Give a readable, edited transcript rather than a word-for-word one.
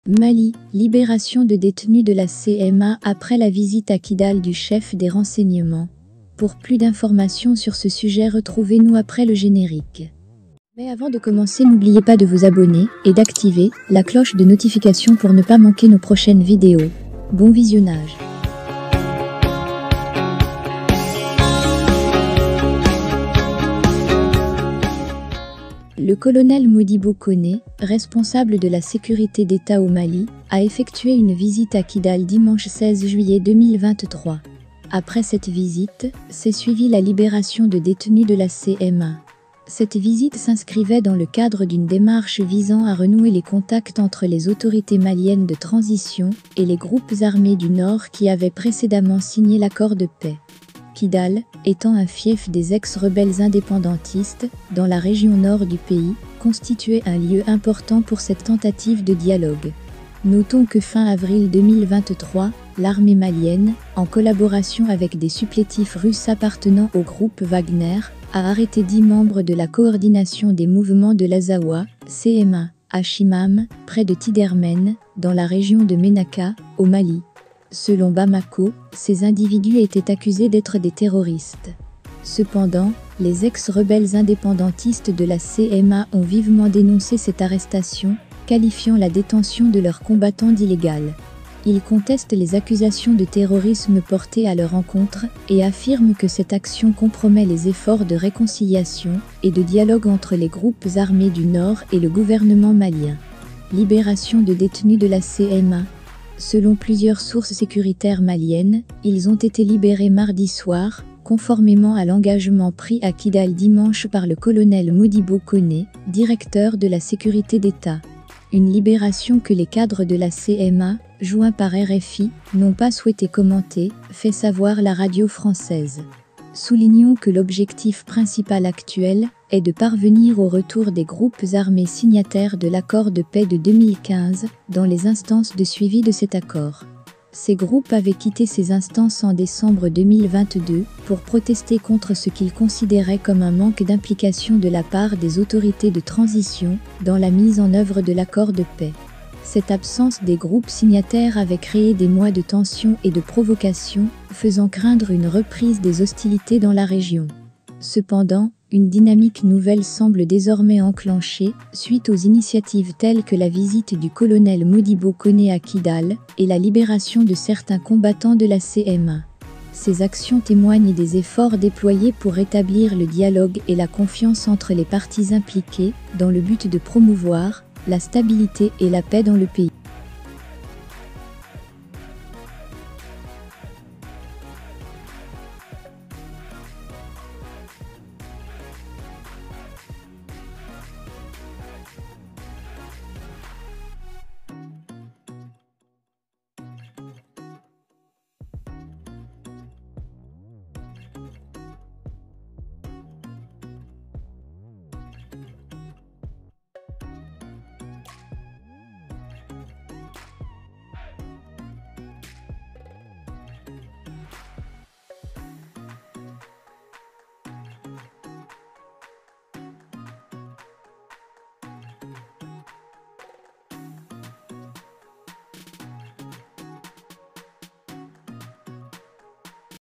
Mali, libération de détenus de la CMA après la visite à Kidal du chef des renseignements. Pour plus d'informations sur ce sujet, retrouvez-nous après le générique. Mais avant de commencer, n'oubliez pas de vous abonner et d'activer la cloche de notification pour ne pas manquer nos prochaines vidéos. Bon visionnage. Le colonel Modibo Koné, responsable de la sécurité d'État au Mali, a effectué une visite à Kidal dimanche 16 juillet 2023. Après cette visite, s'est suivie la libération de détenus de la CMA. Cette visite s'inscrivait dans le cadre d'une démarche visant à renouer les contacts entre les autorités maliennes de transition et les groupes armés du Nord qui avaient précédemment signé l'accord de paix. Kidal, étant un fief des ex-rebelles indépendantistes, dans la région nord du pays, constituait un lieu important pour cette tentative de dialogue. Notons que fin avril 2023, l'armée malienne, en collaboration avec des supplétifs russes appartenant au groupe Wagner, a arrêté 10 membres de la coordination des mouvements de l'Azawa, CMA, à Chimam, près de Tidermen, dans la région de Ménaka, au Mali. Selon Bamako, ces individus étaient accusés d'être des terroristes. Cependant, les ex-rebelles indépendantistes de la CMA ont vivement dénoncé cette arrestation, qualifiant la détention de leurs combattants d'illégale. Ils contestent les accusations de terrorisme portées à leur encontre et affirment que cette action compromet les efforts de réconciliation et de dialogue entre les groupes armés du Nord et le gouvernement malien. Libération de détenus de la CMA. Selon plusieurs sources sécuritaires maliennes, ils ont été libérés mardi soir, conformément à l'engagement pris à Kidal dimanche par le colonel Modibo Koné, directeur de la sécurité d'État. Une libération que les cadres de la CMA, joints par RFI, n'ont pas souhaité commenter, fait savoir la radio française. Soulignons que l'objectif principal actuel est de parvenir au retour des groupes armés signataires de l'accord de paix de 2015 dans les instances de suivi de cet accord. Ces groupes avaient quitté ces instances en décembre 2022 pour protester contre ce qu'ils considéraient comme un manque d'implication de la part des autorités de transition dans la mise en œuvre de l'accord de paix. Cette absence des groupes signataires avait créé des mois de tension et de provocation, faisant craindre une reprise des hostilités dans la région. Cependant, une dynamique nouvelle semble désormais enclenchée, suite aux initiatives telles que la visite du colonel Modibo Koné à Kidal et la libération de certains combattants de la CMA. Ces actions témoignent des efforts déployés pour rétablir le dialogue et la confiance entre les parties impliquées, dans le but de promouvoir la stabilité et la paix dans le pays.